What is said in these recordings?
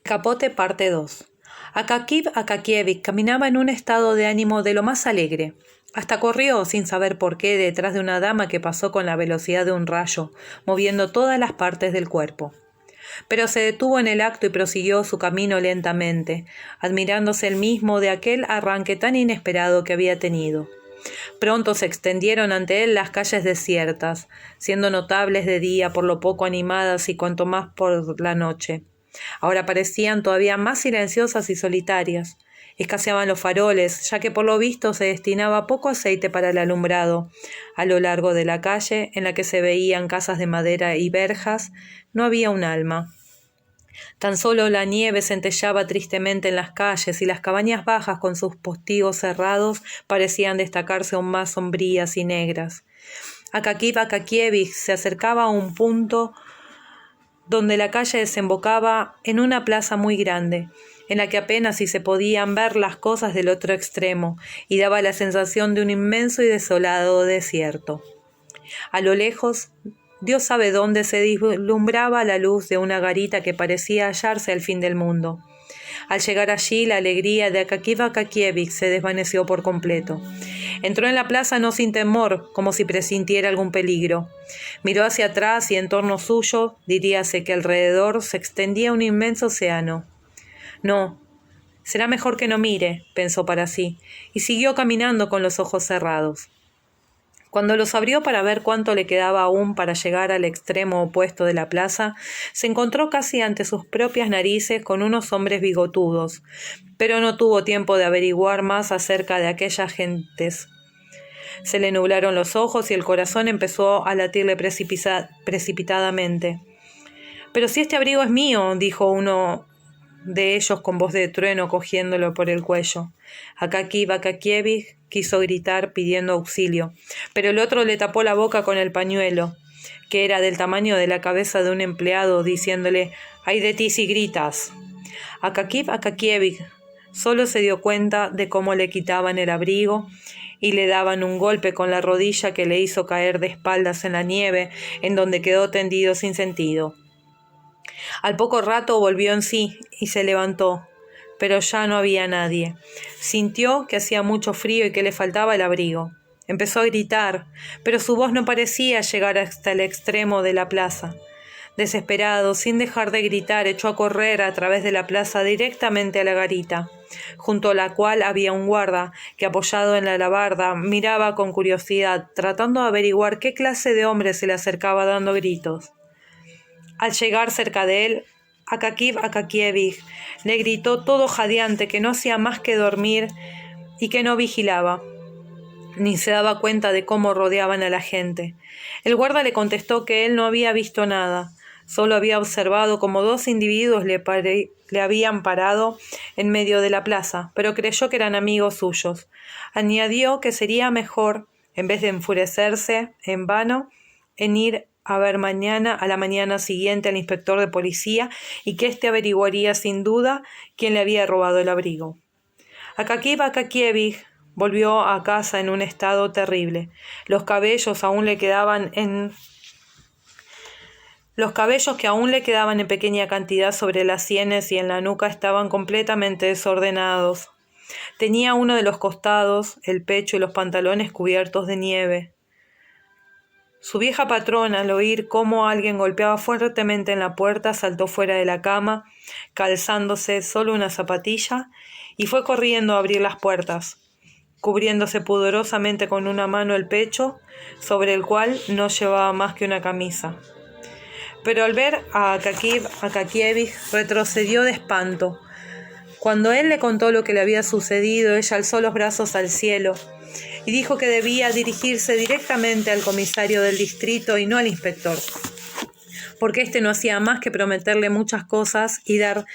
Capote parte 2. Akakív Akakievich caminaba en un estado de ánimo de lo más alegre. Hasta corrió, sin saber por qué, detrás de una dama que pasó con la velocidad de un rayo, moviendo todas las partes del cuerpo. Pero se detuvo en el acto y prosiguió su camino lentamente, admirándose él mismo de aquel arranque tan inesperado que había tenido. Pronto se extendieron ante él las calles desiertas, siendo notables de día por lo poco animadas y cuanto más por la noche. Ahora parecían todavía más silenciosas y solitarias. Escaseaban los faroles, ya que por lo visto se destinaba poco aceite para el alumbrado. A lo largo de la calle, en la que se veían casas de madera y verjas, no había un alma. Tan solo la nieve centelleaba tristemente en las calles y las cabañas bajas con sus postigos cerrados parecían destacarse aún más sombrías y negras. Akakív Akakievich se acercaba a un punto donde la calle desembocaba en una plaza muy grande, en la que apenas si se podían ver las cosas del otro extremo, y daba la sensación de un inmenso y desolado desierto. A lo lejos, Dios sabe dónde, se vislumbraba la luz de una garita que parecía hallarse al fin del mundo. Al llegar allí, la alegría de Akakív Akakievich se desvaneció por completo. Entró en la plaza no sin temor, como si presintiera algún peligro. Miró hacia atrás y en torno suyo, diríase que alrededor se extendía un inmenso océano. No, será mejor que no mire, pensó para sí, y siguió caminando con los ojos cerrados. Cuando los abrió para ver cuánto le quedaba aún para llegar al extremo opuesto de la plaza, se encontró casi ante sus propias narices con unos hombres bigotudos, pero no tuvo tiempo de averiguar más acerca de aquellas gentes. Se le nublaron los ojos y el corazón empezó a latirle precipitadamente. «Pero si este abrigo es mío», dijo uno de ellos con voz de trueno, cogiéndolo por el cuello. Akakív Akakievich quiso gritar pidiendo auxilio, pero el otro le tapó la boca con el pañuelo, que era del tamaño de la cabeza de un empleado, diciéndole: «¡Ay de ti si gritas!». Akakív Akakievich solo se dio cuenta de cómo le quitaban el abrigo y le daban un golpe con la rodilla que le hizo caer de espaldas en la nieve, en donde quedó tendido sin sentido. Al poco rato volvió en sí y se levantó, pero ya no había nadie. Sintió que hacía mucho frío y que le faltaba el abrigo. Empezó a gritar, pero su voz no parecía llegar hasta el extremo de la plaza. Desesperado, sin dejar de gritar, echó a correr a través de la plaza directamente a la garita, junto a la cual había un guarda que, apoyado en la alabarda, miraba con curiosidad, tratando de averiguar qué clase de hombre se le acercaba dando gritos. Al llegar cerca de él, Akakív Akakievich le gritó todo jadeante que no hacía más que dormir y que no vigilaba, ni se daba cuenta de cómo rodeaban a la gente. El guarda le contestó que él no había visto nada, solo había observado cómo dos individuos le habían parado en medio de la plaza, pero creyó que eran amigos suyos. Añadió que sería mejor, en vez de enfurecerse en vano, en ir a ver a la mañana siguiente al inspector de policía y que éste averiguaría sin duda quién le había robado el abrigo. Akakív Akakievich volvió a casa en un estado terrible. Los cabellos que aún le quedaban en pequeña cantidad sobre las sienes y en la nuca estaban completamente desordenados. Tenía uno de los costados, el pecho y los pantalones cubiertos de nieve. Su vieja patrona, al oír cómo alguien golpeaba fuertemente en la puerta, saltó fuera de la cama, calzándose solo una zapatilla, y fue corriendo a abrir las puertas, cubriéndose pudorosamente con una mano el pecho, sobre el cual no llevaba más que una camisa. Pero al ver a Akakív Akakievich retrocedió de espanto. Cuando él le contó lo que le había sucedido, ella alzó los brazos al cielo y dijo que debía dirigirse directamente al comisario del distrito y no al inspector, porque éste no hacía más que prometerle muchas cosas y dar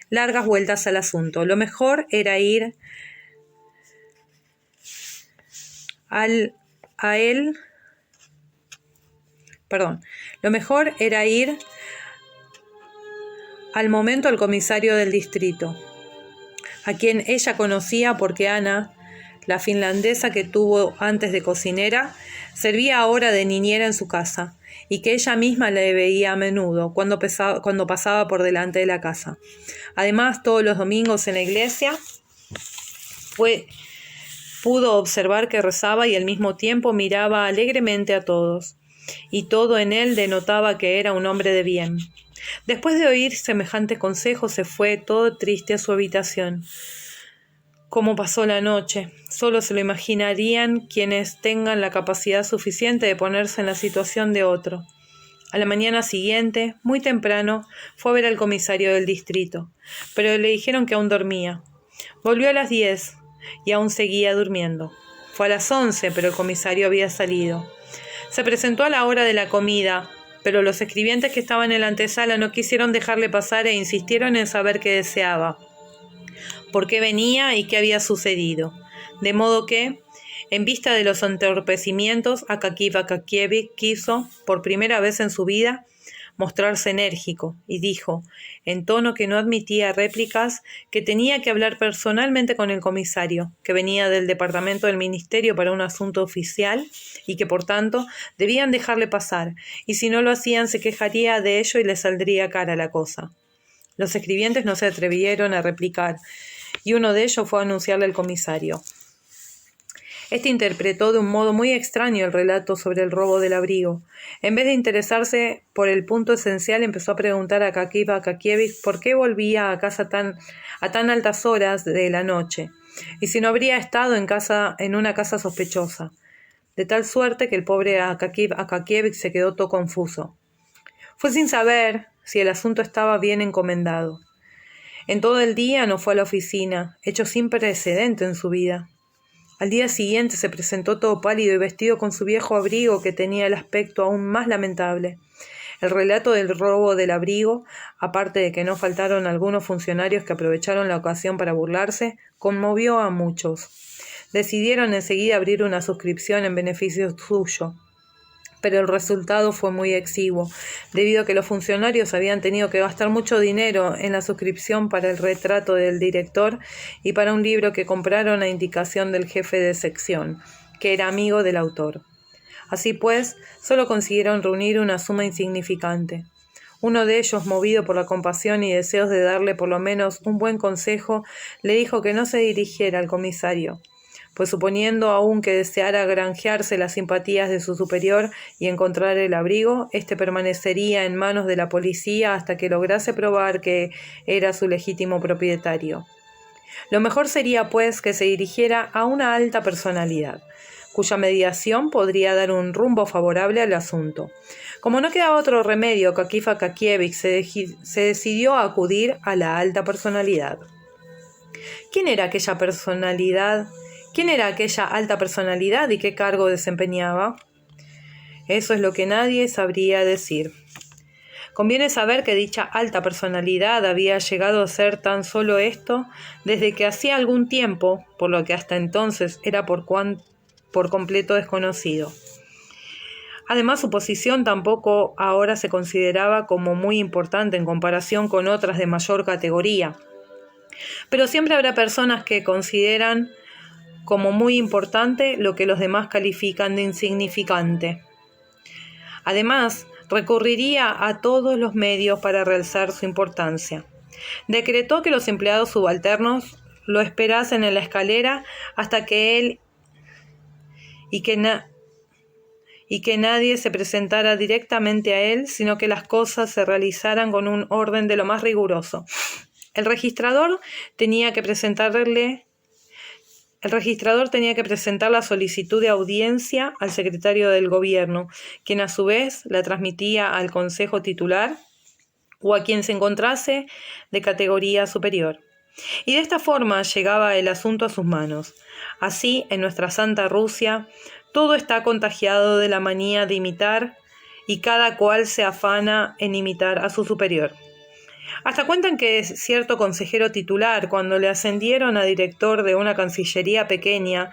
largas vueltas al asunto. Lo mejor era ir al momento al comisario del distrito, a quien ella conocía porque Ana la finlandesa que tuvo antes de cocinera, servía ahora de niñera en su casa, y que ella misma le veía a menudo cuando pasaba por delante de la casa. Además, todos los domingos en la iglesia pudo observar que rezaba y al mismo tiempo miraba alegremente a todos, y todo en él denotaba que era un hombre de bien. Después de oír semejantes consejos, se fue todo triste a su habitación. ¿Cómo pasó la noche? Solo se lo imaginarían quienes tengan la capacidad suficiente de ponerse en la situación de otro. A la mañana siguiente, muy temprano, fue a ver al comisario del distrito, pero le dijeron que aún dormía. Volvió a las 10 y aún seguía durmiendo. Fue a las 11, pero el comisario había salido. Se presentó a la hora de la comida, pero los escribientes que estaban en la antesala no quisieron dejarle pasar e insistieron en saber qué deseaba, por qué venía y qué había sucedido. De modo que, en vista de los entorpecimientos, Akakiy Akakievich quiso, por primera vez en su vida, mostrarse enérgico, y dijo, en tono que no admitía réplicas, que tenía que hablar personalmente con el comisario, que venía del departamento del ministerio para un asunto oficial, y que por tanto debían dejarle pasar, y si no lo hacían se quejaría de ello y le saldría cara la cosa. Los escribientes no se atrevieron a replicar, y uno de ellos fue a anunciarle al comisario. Este interpretó de un modo muy extraño el relato sobre el robo del abrigo. En vez de interesarse por el punto esencial, empezó a preguntar a Akakiy Akakievich por qué volvía a casa a tan altas horas de la noche, y si no habría estado en una casa sospechosa, de tal suerte que el pobre Akakiy Akakievich se quedó todo confuso. Fue sin saber si el asunto estaba bien encomendado. En todo el día no fue a la oficina, hecho sin precedente en su vida. Al día siguiente se presentó todo pálido y vestido con su viejo abrigo que tenía el aspecto aún más lamentable. El relato del robo del abrigo, aparte de que no faltaron algunos funcionarios que aprovecharon la ocasión para burlarse, conmovió a muchos. Decidieron enseguida abrir una suscripción en beneficio suyo, pero el resultado fue muy exiguo, debido a que los funcionarios habían tenido que gastar mucho dinero en la suscripción para el retrato del director y para un libro que compraron a indicación del jefe de sección, que era amigo del autor. Así pues, solo consiguieron reunir una suma insignificante. Uno de ellos, movido por la compasión y deseos de darle por lo menos un buen consejo, le dijo que no se dirigiera al comisario, pues suponiendo aún que deseara granjearse las simpatías de su superior y encontrar el abrigo, éste permanecería en manos de la policía hasta que lograse probar que era su legítimo propietario. Lo mejor sería, pues, que se dirigiera a una alta personalidad, cuya mediación podría dar un rumbo favorable al asunto. Como no quedaba otro remedio, Akakiy Akakievich se decidió a acudir a la alta personalidad. ¿Quién era aquella personalidad? ¿Quién era aquella alta personalidad y qué cargo desempeñaba? Eso es lo que nadie sabría decir. Conviene saber que dicha alta personalidad había llegado a ser tan solo esto desde que hacía algún tiempo, por lo que hasta entonces era por completo desconocido. Además, su posición tampoco ahora se consideraba como muy importante en comparación con otras de mayor categoría. Pero siempre habrá personas que consideran como muy importante lo que los demás califican de insignificante. Además, recurriría a todos los medios para realzar su importancia. Decretó que los empleados subalternos lo esperasen en la escalera hasta que él y que nadie se presentara directamente a él, sino que las cosas se realizaran con un orden de lo más riguroso. El registrador tenía que presentar la solicitud de audiencia al secretario del gobierno, quien a su vez la transmitía al consejo titular o a quien se encontrase de categoría superior. Y de esta forma llegaba el asunto a sus manos. Así, en nuestra Santa Rusia, todo está contagiado de la manía de imitar y cada cual se afana en imitar a su superior. Hasta cuentan que cierto consejero titular, cuando le ascendieron a director de una cancillería pequeña,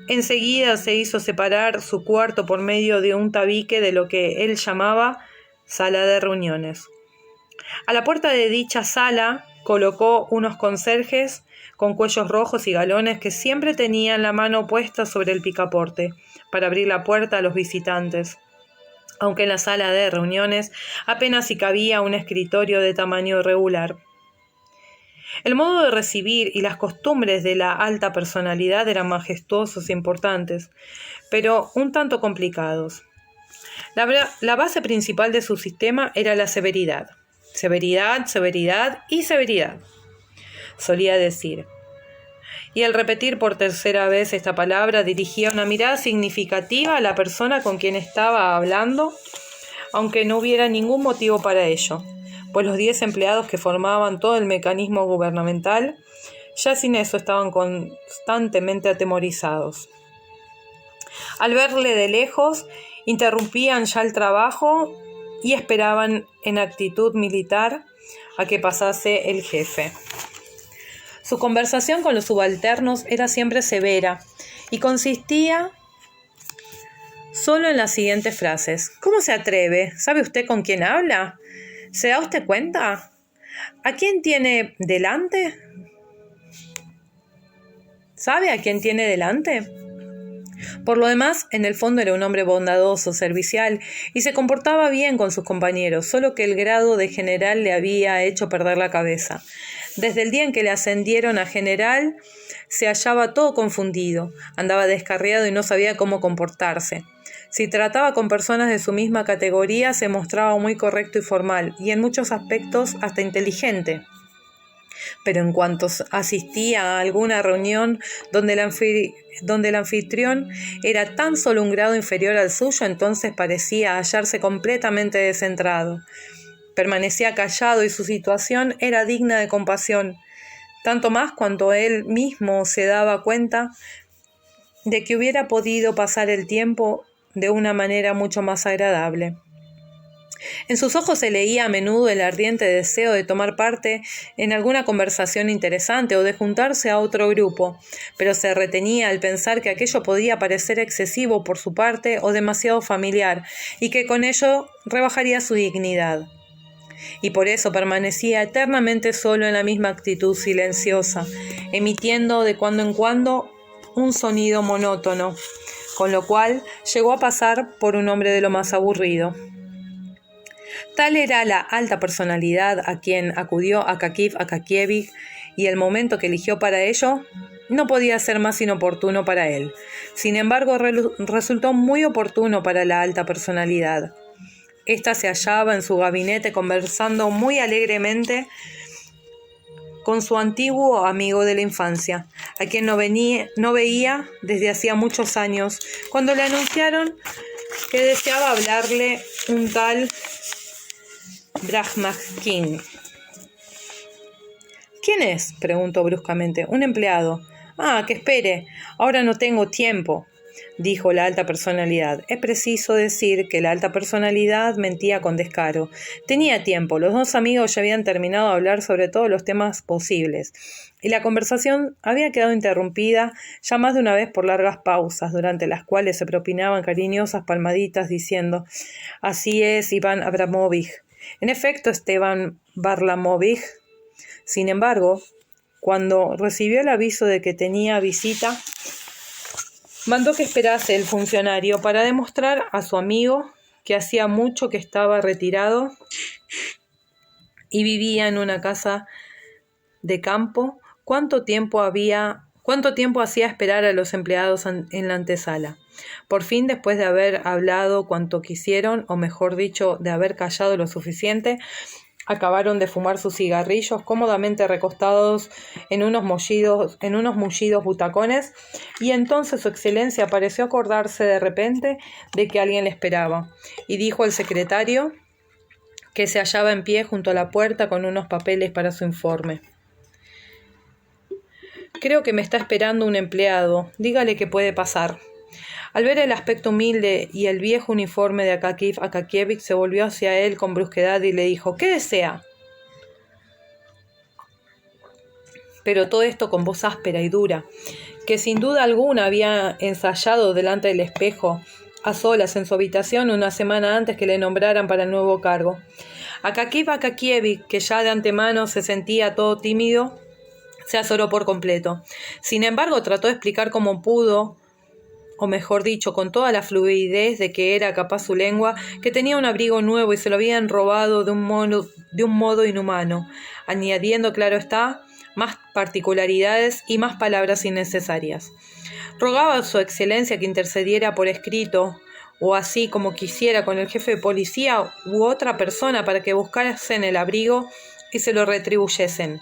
enseguida se hizo separar su cuarto por medio de un tabique de lo que él llamaba sala de reuniones. A la puerta de dicha sala, colocó unos conserjes con cuellos rojos y galones que siempre tenían la mano puesta sobre el picaporte para abrir la puerta a los visitantes, aunque en la sala de reuniones apenas si cabía un escritorio de tamaño regular. El modo de recibir y las costumbres de la alta personalidad eran majestuosos e importantes, pero un tanto complicados. La base principal de su sistema era la severidad. Severidad, severidad y severidad, solía decir. Y al repetir por tercera vez esta palabra, dirigía una mirada significativa a la persona con quien estaba hablando, aunque no hubiera ningún motivo para ello, pues los 10 empleados que formaban todo el mecanismo gubernamental, ya sin eso estaban constantemente atemorizados. Al verle de lejos, interrumpían ya el trabajo y esperaban en actitud militar a que pasase el jefe. Su conversación con los subalternos era siempre severa y consistía solo en las siguientes frases. ¿Cómo se atreve? ¿Sabe usted con quién habla? ¿Se da usted cuenta? ¿A quién tiene delante? ¿Sabe a quién tiene delante? Por lo demás, en el fondo era un hombre bondadoso, servicial y se comportaba bien con sus compañeros, solo que el grado de general le había hecho perder la cabeza. Desde el día en que le ascendieron a general, se hallaba todo confundido, andaba descarriado y no sabía cómo comportarse. Si trataba con personas de su misma categoría, se mostraba muy correcto y formal, y en muchos aspectos hasta inteligente. Pero en cuanto asistía a alguna reunión donde el anfitrión era tan solo un grado inferior al suyo, entonces parecía hallarse completamente descentrado. Permanecía callado y su situación era digna de compasión, tanto más cuanto él mismo se daba cuenta de que hubiera podido pasar el tiempo de una manera mucho más agradable. En sus ojos se leía a menudo el ardiente deseo de tomar parte en alguna conversación interesante o de juntarse a otro grupo, pero se retenía al pensar que aquello podía parecer excesivo por su parte o demasiado familiar, y que con ello rebajaría su dignidad. Y por eso permanecía eternamente solo en la misma actitud silenciosa, emitiendo de cuando en cuando un sonido monótono, con lo cual llegó a pasar por un hombre de lo más aburrido. Tal era la alta personalidad a quien acudió Akakív Akakievich, y el momento que eligió para ello no podía ser más inoportuno para él. Sin embargo, resultó muy oportuno para la alta personalidad. Esta se hallaba en su gabinete conversando muy alegremente con su antiguo amigo de la infancia, a quien no veía desde hacía muchos años, cuando le anunciaron que deseaba hablarle un tal Brahmakin. ¿Quién es?, preguntó bruscamente. Un empleado. Ah, que espere. Ahora no tengo tiempo, dijo la alta personalidad. Es preciso decir que la alta personalidad mentía con descaro. Tenía tiempo. Los dos amigos ya habían terminado de hablar sobre todos los temas posibles, y la conversación había quedado interrumpida ya más de una vez por largas pausas, durante las cuales se propinaban cariñosas palmaditas diciendo: así es, Iván Abramovich. En efecto, Esteban Varlamovich. Sin embargo, cuando recibió el aviso de que tenía visita, mandó que esperase el funcionario para demostrar a su amigo que hacía mucho que estaba retirado y vivía en una casa de campo. ¿Cuánto tiempo hacía esperar a los empleados en la antesala? Por fin, después de haber hablado cuanto quisieron, o mejor dicho, de haber callado lo suficiente, acabaron de fumar sus cigarrillos cómodamente recostados en unos mullidos butacones, y entonces su excelencia pareció acordarse de repente de que alguien le esperaba, y dijo al secretario, que se hallaba en pie junto a la puerta con unos papeles para su informe: creo que me está esperando un empleado, dígale que puede pasar. Al ver el aspecto humilde y el viejo uniforme de Akakív Akakievich, se volvió hacia él con brusquedad y le dijo: ¿qué desea? Pero todo esto con voz áspera y dura, que sin duda alguna había ensayado delante del espejo, a solas en su habitación, una semana antes que le nombraran para el nuevo cargo. Akakiev Akakievich, que ya de antemano se sentía todo tímido, se azoró por completo. Sin embargo, trató de explicar cómo pudo, o mejor dicho, con toda la fluidez de que era capaz su lengua, que tenía un abrigo nuevo y se lo habían robado de un modo inhumano, añadiendo, claro está, más particularidades y más palabras innecesarias. Rogaba a su excelencia que intercediera por escrito, o así como quisiera, con el jefe de policía u otra persona para que buscasen el abrigo y se lo retribuyesen.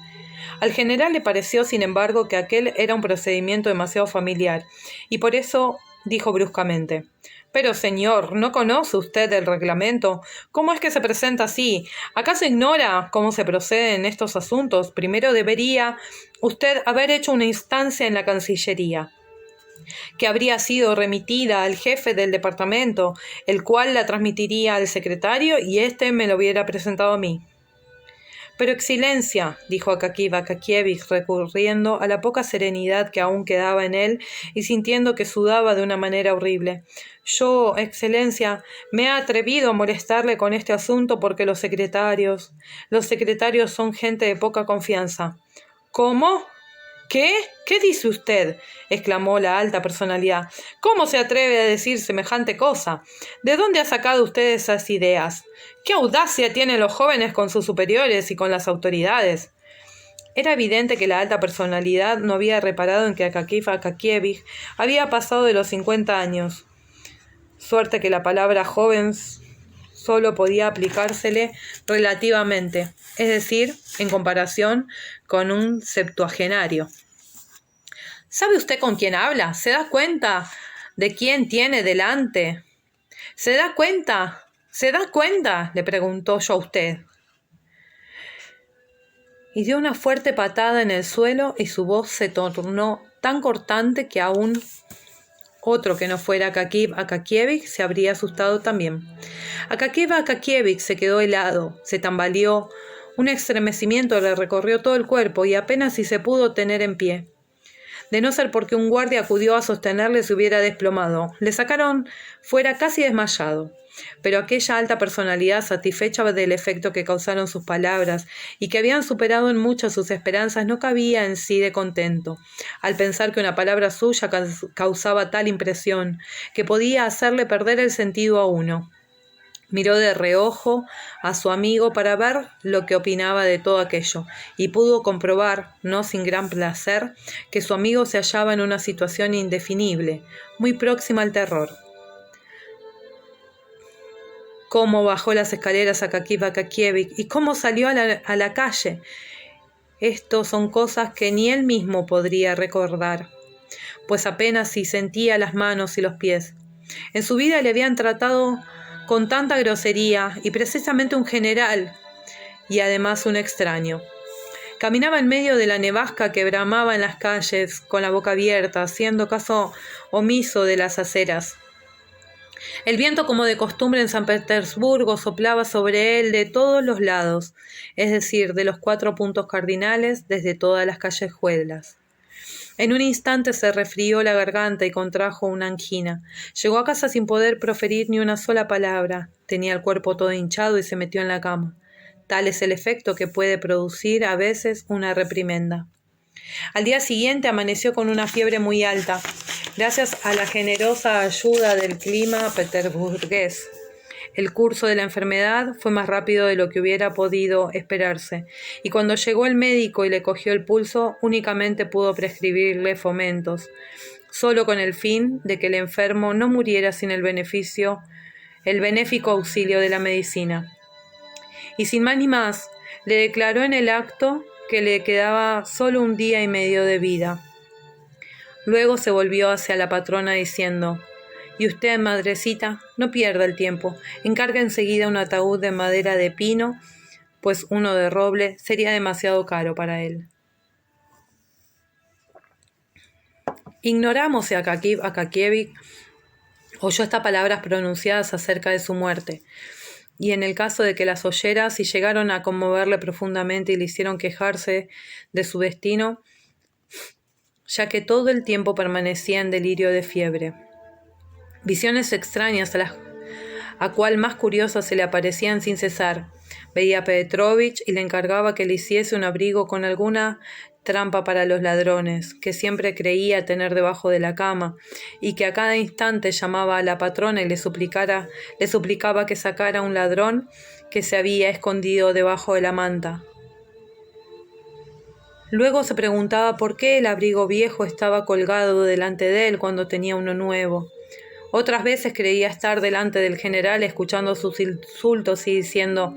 Al general le pareció, sin embargo, que aquel era un procedimiento demasiado familiar, y por eso dijo bruscamente: «Pero, señor, ¿no conoce usted el reglamento? ¿Cómo es que se presenta así? ¿Acaso ignora cómo se procede en estos asuntos? Primero debería usted haber hecho una instancia en la Cancillería, que habría sido remitida al jefe del departamento, el cual la transmitiría al secretario y éste me lo hubiera presentado a mí». «Pero, excelencia», dijo Akakiev Akakievich, recurriendo a la poca serenidad que aún quedaba en él y sintiendo que sudaba de una manera horrible, «yo, excelencia, me he atrevido a molestarle con este asunto porque los secretarios son gente de poca confianza». «¿Cómo? ¿Qué? ¿Qué dice usted?», exclamó la alta personalidad. «¿Cómo se atreve a decir semejante cosa? ¿De dónde ha sacado usted esas ideas? ¿Qué audacia tienen los jóvenes con sus superiores y con las autoridades?». Era evidente que la alta personalidad no había reparado en que Akakiev Akakievich había pasado de los 50 años. Suerte que la palabra joven solo podía aplicársele relativamente, es decir, en comparación con un septuagenario. «¿Sabe usted con quién habla? ¿Se da cuenta de quién tiene delante? ¿Se da cuenta? ¿Se da cuenta?», le preguntó yo a usted. Y dio una fuerte patada en el suelo y su voz se tornó tan cortante que aún otro que no fuera Akakiev Akakievich se habría asustado también. Akakiev Akakievich se quedó helado, se tambaleó, un estremecimiento le recorrió todo el cuerpo y apenas si se pudo tener en pie. De no ser porque un guardia acudió a sostenerle, se hubiera desplomado. Le sacaron fuera casi desmayado. Pero aquella alta personalidad, satisfecha del efecto que causaron sus palabras y que habían superado en mucho sus esperanzas, no cabía en sí de contento, al pensar que una palabra suya causaba tal impresión que podía hacerle perder el sentido a uno. Miró de reojo a su amigo para ver lo que opinaba de todo aquello, y pudo comprobar, no sin gran placer, que su amigo se hallaba en una situación indefinible, muy próxima al terror. Cómo bajó las escaleras Akakiev Akakievich y cómo salió a la calle. Esto son cosas que ni él mismo podría recordar, pues apenas si sentía las manos y los pies. En su vida le habían tratado con tanta grosería, y precisamente un general, y además un extraño. Caminaba en medio de la nevasca que bramaba en las calles, con la boca abierta, haciendo caso omiso de las aceras. El viento, como de costumbre en San Petersburgo, soplaba sobre él de todos los lados, es decir, de los 4 puntos cardinales, desde todas las callejuelas. En un instante se resfrió la garganta y contrajo una angina. Llegó a casa sin poder proferir ni una sola palabra. Tenía el cuerpo todo hinchado y se metió en la cama. Tal es el efecto que puede producir a veces una reprimenda. Al día siguiente amaneció con una fiebre muy alta, gracias a la generosa ayuda del clima petersburgués. El curso de la enfermedad fue más rápido de lo que hubiera podido esperarse, y cuando llegó el médico y le cogió el pulso, únicamente pudo prescribirle fomentos, solo con el fin de que el enfermo no muriera sin el benéfico auxilio de la medicina. Y sin más ni más, le declaró en el acto que le quedaba solo 1 día y medio de vida. Luego se volvió hacia la patrona diciendo: «Y usted, madrecita, no pierda el tiempo, encarga enseguida un ataúd de madera de pino, pues uno de roble sería demasiado caro para él». Ignoramos si Akakiev Akakievich oyó estas palabras pronunciadas acerca de su muerte, y en el caso de que las oyera, si llegaron a conmoverle profundamente y le hicieron quejarse de su destino, ya que todo el tiempo permanecía en delirio de fiebre. Visiones extrañas a cual más curiosas se le aparecían sin cesar, Veía a Petrovich y le encargaba que le hiciese un abrigo con alguna trampa para los ladrones, que siempre creía tener debajo de la cama, y que a cada instante llamaba a la patrona y le suplicaba que sacara un ladrón que se había escondido debajo de la manta. Luego se preguntaba por qué el abrigo viejo estaba colgado delante de él cuando tenía uno nuevo. Otras veces creía estar delante del general escuchando sus insultos y diciendo: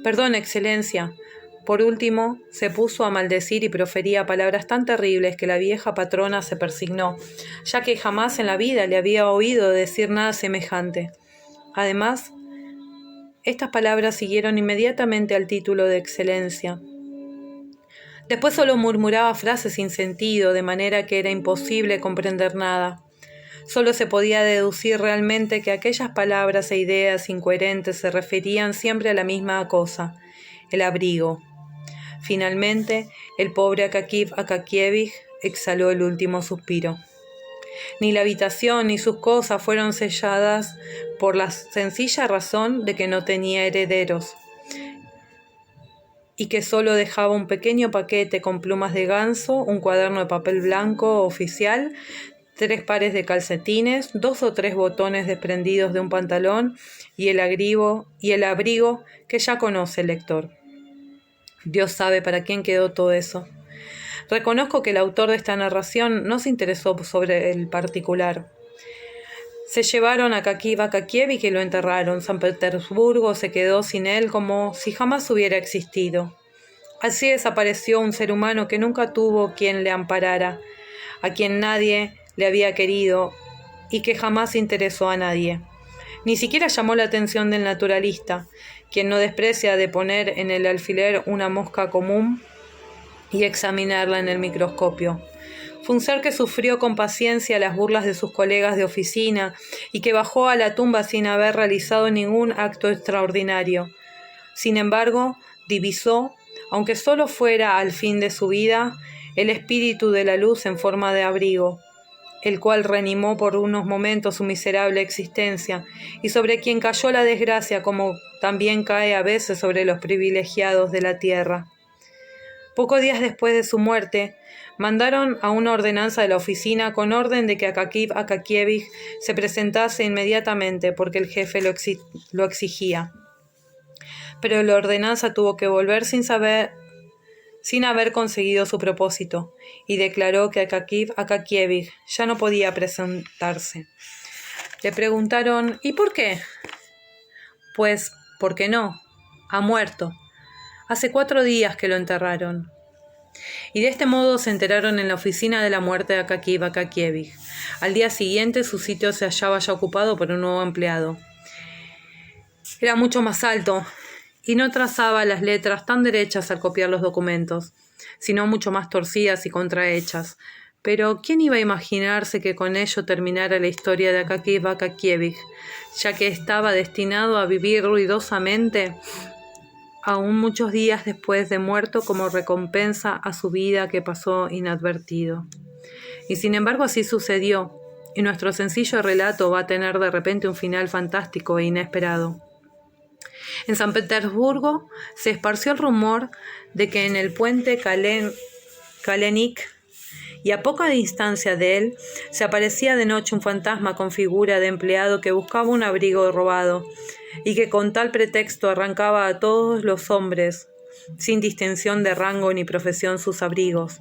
«Perdón, excelencia». Por último, se puso a maldecir y profería palabras tan terribles que la vieja patrona se persignó, ya que jamás en la vida le había oído decir nada semejante. Además, estas palabras siguieron inmediatamente al título de excelencia. Después solo murmuraba frases sin sentido, de manera que era imposible comprender nada. Solo se podía deducir realmente que aquellas palabras e ideas incoherentes se referían siempre a la misma cosa: el abrigo. Finalmente, el pobre Akakiy Akakievich exhaló el último suspiro. Ni la habitación ni sus cosas fueron selladas por la sencilla razón de que no tenía herederos, y que solo dejaba un pequeño paquete con plumas de ganso, un cuaderno de papel blanco oficial, 3 pares de calcetines, 2 o 3 botones desprendidos de un pantalón y el abrigo que ya conoce el lector. Dios sabe para quién quedó todo eso. Reconozco que el autor de esta narración no se interesó sobre el particular. Se llevaron a Akakiy Akakievich y lo enterraron. San Petersburgo se quedó sin él como si jamás hubiera existido. Así desapareció un ser humano que nunca tuvo quien le amparara, a quien nadie le había querido y que jamás interesó a nadie. Ni siquiera llamó la atención del naturalista, quien no desprecia de poner en el alfiler una mosca común y examinarla en el microscopio. Fue un ser que sufrió con paciencia las burlas de sus colegas de oficina y que bajó a la tumba sin haber realizado ningún acto extraordinario. Sin embargo, divisó, aunque solo fuera al fin de su vida, el espíritu de la luz en forma de abrigo, el cual reanimó por unos momentos su miserable existencia, y sobre quien cayó la desgracia como también cae a veces sobre los privilegiados de la tierra. Pocos días después de su muerte, mandaron a una ordenanza de la oficina con orden de que Akakiy Akakievich se presentase inmediatamente porque el jefe lo exigía. Pero la ordenanza tuvo que volver sin haber conseguido su propósito, y declaró que Akakiy Akakievich ya no podía presentarse. Le preguntaron: ¿y por qué? Pues, ¿por qué no? Ha muerto. Hace 4 días que lo enterraron. Y de este modo se enteraron en la oficina de la muerte de Akakiy Akakievich. Al día siguiente su sitio se hallaba ya ocupado por un nuevo empleado. Era mucho más alto y no trazaba las letras tan derechas al copiar los documentos, sino mucho más torcidas y contrahechas. Pero ¿quién iba a imaginarse que con ello terminara la historia de Akakiy Akakievich, ya que estaba destinado a vivir ruidosamente aún muchos días después de muerto como recompensa a su vida que pasó inadvertido? Y sin embargo así sucedió, y nuestro sencillo relato va a tener de repente un final fantástico e inesperado. En San Petersburgo se esparció el rumor de que en el puente Kalenik y a poca distancia de él se aparecía de noche un fantasma con figura de empleado que buscaba un abrigo robado y que con tal pretexto arrancaba a todos los hombres, sin distinción de rango ni profesión, sus abrigos,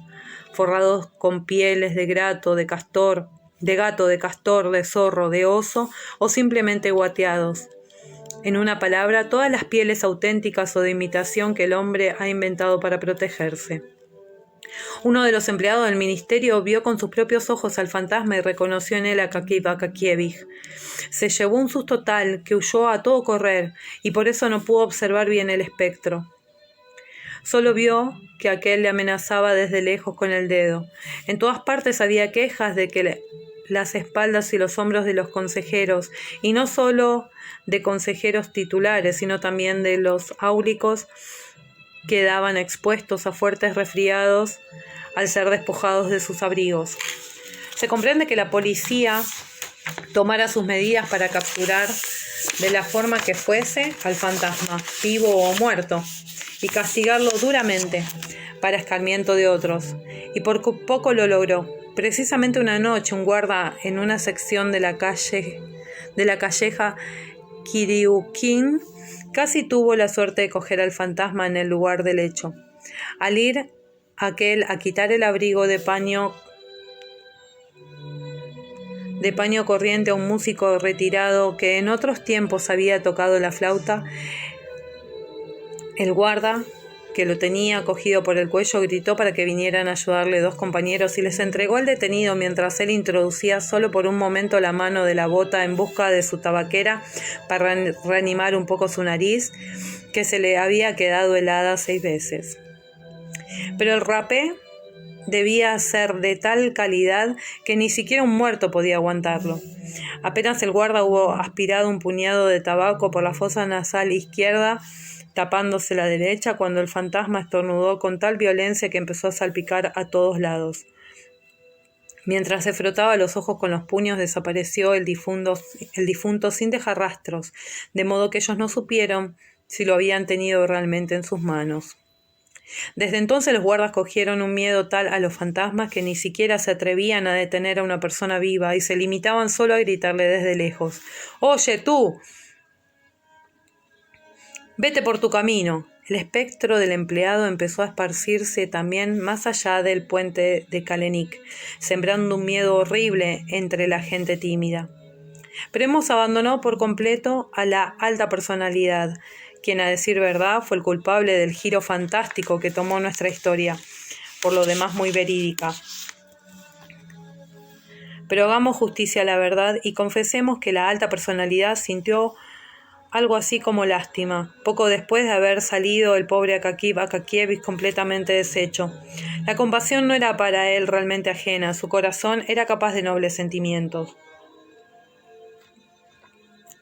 forrados con pieles de gato, de castor, de zorro, de oso o simplemente guateados. En una palabra, todas las pieles auténticas o de imitación que el hombre ha inventado para protegerse. Uno de los empleados del ministerio vio con sus propios ojos al fantasma y reconoció en él a Akakiy Akakievich. Se llevó un susto tal que huyó a todo correr y por eso no pudo observar bien el espectro. Solo vio que aquel le amenazaba desde lejos con el dedo. En todas partes había quejas de que las espaldas y los hombros de los consejeros, y no solo de consejeros titulares, sino también de los áulicos, quedaban expuestos a fuertes resfriados al ser despojados de sus abrigos. Se comprende que la policía tomara sus medidas para capturar de la forma que fuese, al fantasma, vivo o muerto, y castigarlo duramente, para escarmiento de otros. Y por poco lo logró. Precisamente una noche, un guarda en una sección de la calleja Kiryukin casi tuvo la suerte de coger al fantasma en el lugar del hecho. Al ir aquel a quitar el abrigo de paño corriente a un músico retirado que en otros tiempos había tocado la flauta, el guarda, que lo tenía cogido por el cuello, gritó para que vinieran a ayudarle dos compañeros y les entregó al detenido mientras él introducía solo por un momento la mano de la bota en busca de su tabaquera para reanimar un poco su nariz, que se le había quedado helada 6 veces. Pero el rapé debía ser de tal calidad que ni siquiera un muerto podía aguantarlo. Apenas el guarda hubo aspirado un puñado de tabaco por la fosa nasal izquierda, tapándose la derecha, cuando el fantasma estornudó con tal violencia que empezó a salpicar a todos lados. Mientras se frotaba los ojos con los puños, desapareció el difunto sin dejar rastros, de modo que ellos no supieron si lo habían tenido realmente en sus manos. Desde entonces los guardas cogieron un miedo tal a los fantasmas que ni siquiera se atrevían a detener a una persona viva y se limitaban solo a gritarle desde lejos: «¡Oye, tú! Vete por tu camino». El espectro del empleado empezó a esparcirse también más allá del puente de Kalenik, sembrando un miedo horrible entre la gente tímida. Pero hemos abandonado por completo a la alta personalidad, quien, a decir verdad, fue el culpable del giro fantástico que tomó nuestra historia, por lo demás muy verídica. Pero hagamos justicia a la verdad y confesemos que la alta personalidad sintió algo así como lástima, poco después de haber salido el pobre Akakievich completamente deshecho. La compasión no era para él realmente ajena, su corazón era capaz de nobles sentimientos,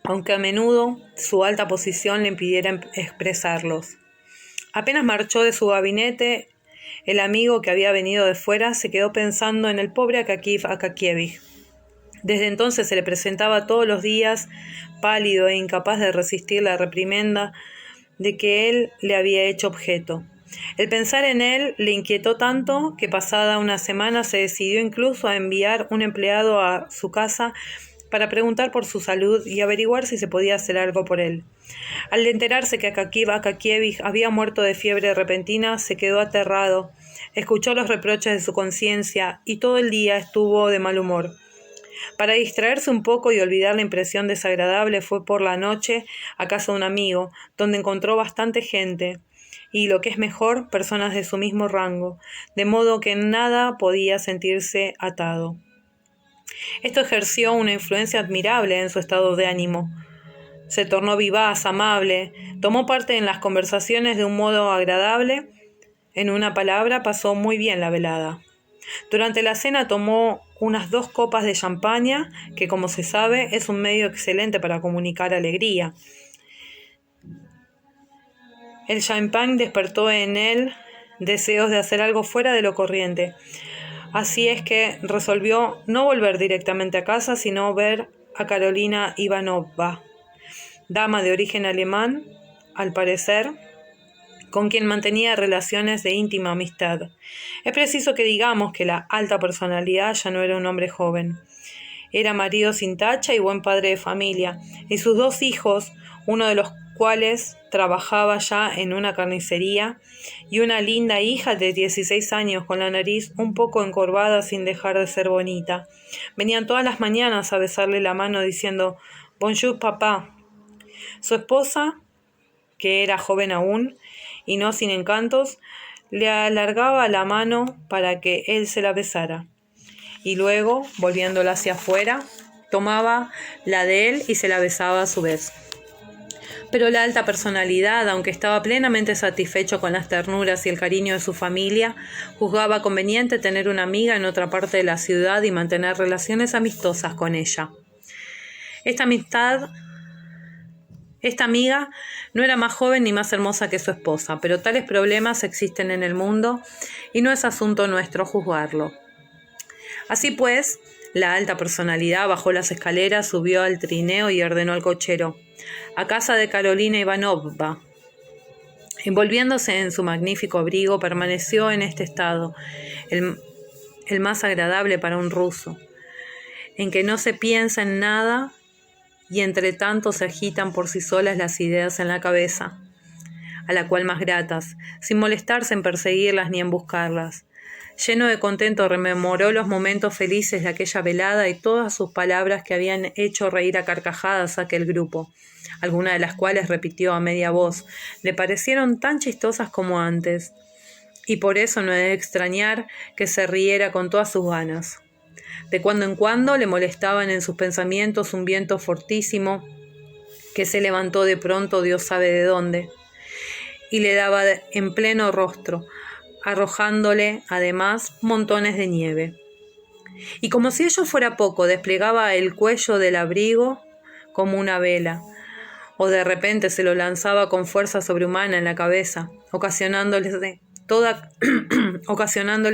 aunque a menudo su alta posición le impidiera expresarlos. Apenas marchó de su gabinete, el amigo que había venido de fuera se quedó pensando en el pobre Akakievich. Desde entonces se le presentaba todos los días, pálido e incapaz de resistir la reprimenda de que él le había hecho objeto. El pensar en él le inquietó tanto que pasada una semana se decidió incluso a enviar un empleado a su casa para preguntar por su salud y averiguar si se podía hacer algo por él. Al enterarse que Akakievich había muerto de fiebre repentina, se quedó aterrado, escuchó los reproches de su conciencia y todo el día estuvo de mal humor. Para distraerse un poco y olvidar la impresión desagradable, fue por la noche a casa de un amigo, donde encontró bastante gente y, lo que es mejor, personas de su mismo rango, de modo que en nada podía sentirse atado. Esto ejerció una influencia admirable en su estado de ánimo. Se tornó vivaz, amable, tomó parte en las conversaciones de un modo agradable. En una palabra, pasó muy bien la velada. Durante la cena tomó unas 2 copas de champaña, que, como se sabe, es un medio excelente para comunicar alegría. El champán despertó en él deseos de hacer algo fuera de lo corriente. Así es que resolvió no volver directamente a casa, sino ver a Carolina Ivanovna, dama de origen alemán, al parecer, con quien mantenía relaciones de íntima amistad. Es preciso que digamos que la alta personalidad ya no era un hombre joven. Era marido sin tacha y buen padre de familia, y sus 2 hijos, uno de los cuales trabajaba ya en una carnicería, y una linda hija de 16 años con la nariz un poco encorvada sin dejar de ser bonita. Venían todas las mañanas a besarle la mano diciendo «Bonjour, papá». Su esposa, que era joven aún y no sin encantos, le alargaba la mano para que él se la besara, y luego, volviéndola hacia afuera, tomaba la de él y se la besaba a su vez. Pero la alta personalidad, aunque estaba plenamente satisfecho con las ternuras y el cariño de su familia, juzgaba conveniente tener una amiga en otra parte de la ciudad y mantener relaciones amistosas con ella. Esta amiga no era más joven ni más hermosa que su esposa, pero tales problemas existen en el mundo y no es asunto nuestro juzgarlo. Así pues, La alta personalidad bajó las escaleras, subió al trineo y ordenó al cochero: a casa de Carolina Ivanovna. Envolviéndose en su magnífico abrigo, permaneció en este estado, el más agradable para un ruso, en que no se piensa en nada y entre tanto se agitan por sí solas las ideas en la cabeza, a la cual más gratas, sin molestarse en perseguirlas ni en buscarlas. Lleno de contento rememoró los momentos felices de aquella velada y todas sus palabras que habían hecho reír a carcajadas a aquel grupo, algunas de las cuales repitió a media voz. Le parecieron tan chistosas como antes, y por eso no es de extrañar que se riera con todas sus ganas. De cuando en cuando le molestaban en sus pensamientos un viento fortísimo que se levantó de pronto Dios sabe de dónde, y le daba en pleno rostro, arrojándole además montones de nieve. Y como si ello fuera poco, desplegaba el cuello del abrigo como una vela, o de repente se lo lanzaba con fuerza sobrehumana en la cabeza, ocasionándole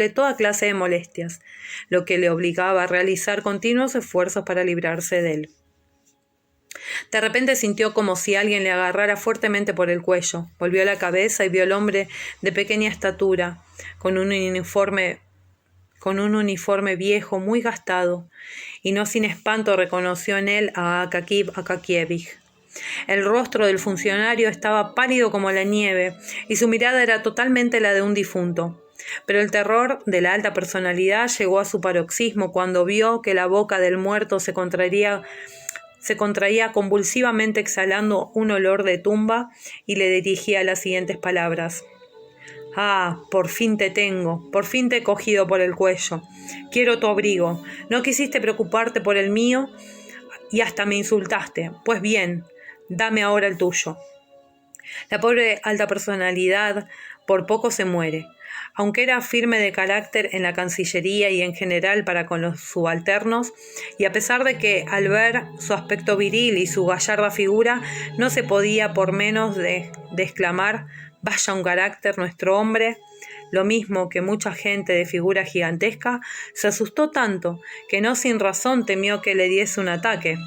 toda clase de molestias, lo que le obligaba a realizar continuos esfuerzos para librarse de él. De repente sintió como si alguien le agarrara fuertemente por el cuello. Volvió la cabeza y vio al hombre de pequeña estatura, con un uniforme viejo muy gastado, y no sin espanto reconoció en él a Akakiy Akakievich. El rostro del funcionario estaba pálido como la nieve, y su mirada era totalmente la de un difunto. Pero el terror de la alta personalidad llegó a su paroxismo cuando vio que la boca del muerto se contraía convulsivamente, exhalando un olor de tumba, y le dirigía las siguientes palabras: «Ah, por fin te tengo, por fin te he cogido por el cuello. Quiero tu abrigo. No quisiste preocuparte por el mío y hasta me insultaste. Pues bien, dame ahora el tuyo». La pobre alta personalidad por poco se muere. Aunque era firme de carácter en la Cancillería y en general para con los subalternos, y a pesar de que al ver su aspecto viril y su gallarda figura no se podía por menos de exclamar: «Vaya un carácter nuestro hombre», lo mismo que mucha gente de figura gigantesca, se asustó tanto que no sin razón temió que le diese un ataque.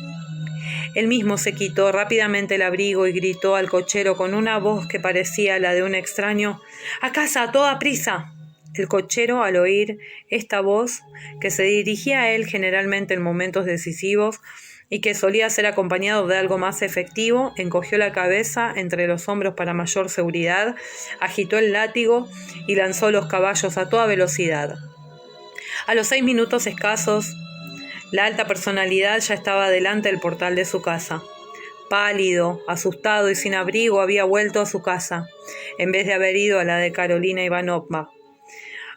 Él mismo se quitó rápidamente el abrigo y gritó al cochero con una voz que parecía la de un extraño: «¡A casa, a toda prisa!». El cochero, al oír esta voz, que se dirigía a él generalmente en momentos decisivos y que solía ser acompañado de algo más efectivo, encogió la cabeza entre los hombros para mayor seguridad, agitó el látigo y lanzó los caballos a toda velocidad. A los 6 minutos escasos, la alta personalidad ya estaba delante del portal de su casa. Pálido, asustado y sin abrigo, había vuelto a su casa, en vez de haber ido a la de Carolina Ivanovna.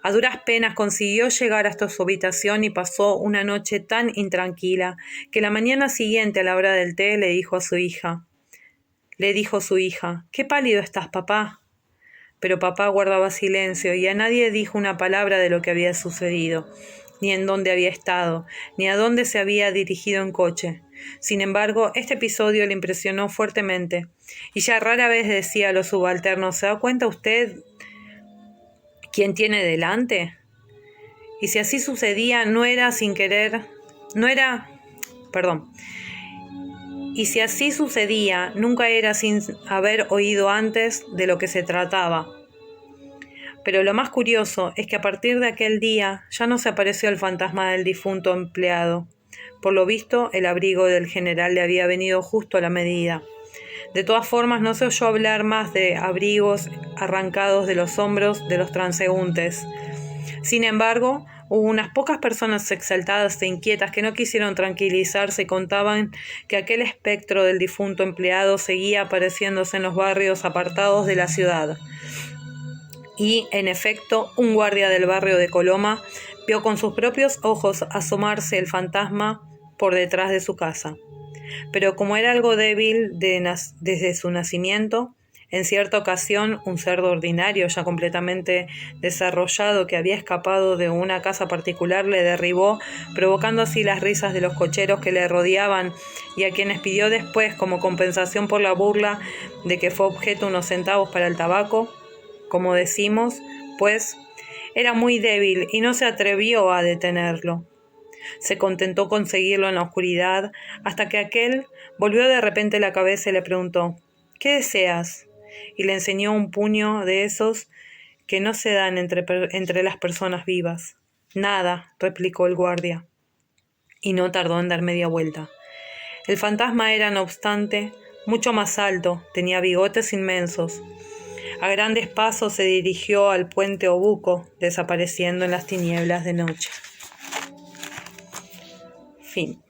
A duras penas consiguió llegar hasta su habitación y pasó una noche tan intranquila que la mañana siguiente, a la hora del té, le dijo su hija: «¿Qué pálido estás, papá?». Pero papá guardaba silencio y a nadie dijo una palabra de lo que había sucedido, ni en dónde había estado, ni a dónde se había dirigido en coche. Sin embargo, este episodio le impresionó fuertemente, y ya rara vez decía a los subalternos: «¿Se da cuenta usted quién tiene delante?». Y si así sucedía, Y si así sucedía, nunca era sin haber oído antes de lo que se trataba. Pero lo más curioso es que a partir de aquel día ya no se apareció el fantasma del difunto empleado. Por lo visto, el abrigo del general le había venido justo a la medida. De todas formas, no se oyó hablar más de abrigos arrancados de los hombros de los transeúntes. Sin embargo, hubo unas pocas personas exaltadas e inquietas que no quisieron tranquilizarse y contaban que aquel espectro del difunto empleado seguía apareciéndose en los barrios apartados de la ciudad. Y, en efecto, un guardia del barrio de Coloma vio con sus propios ojos asomarse el fantasma por detrás de su casa. Pero como era algo débil desde su nacimiento, en cierta ocasión un cerdo ordinario ya completamente desarrollado que había escapado de una casa particular le derribó, provocando así las risas de los cocheros que le rodeaban y a quienes pidió después como compensación por la burla de que fue objeto unos centavos para el tabaco. Como decimos, pues era muy débil y no se atrevió a detenerlo. Se contentó con seguirlo en la oscuridad, hasta que aquel volvió de repente la cabeza y le preguntó: «¿Qué deseas?», y le enseñó un puño de esos que no se dan entre las personas vivas. «Nada», replicó el guardia, y no tardó en dar media vuelta. El fantasma era, no obstante, mucho más alto, tenía bigotes inmensos. A grandes pasos se dirigió al puente Obuco, desapareciendo en las tinieblas de noche. Fin.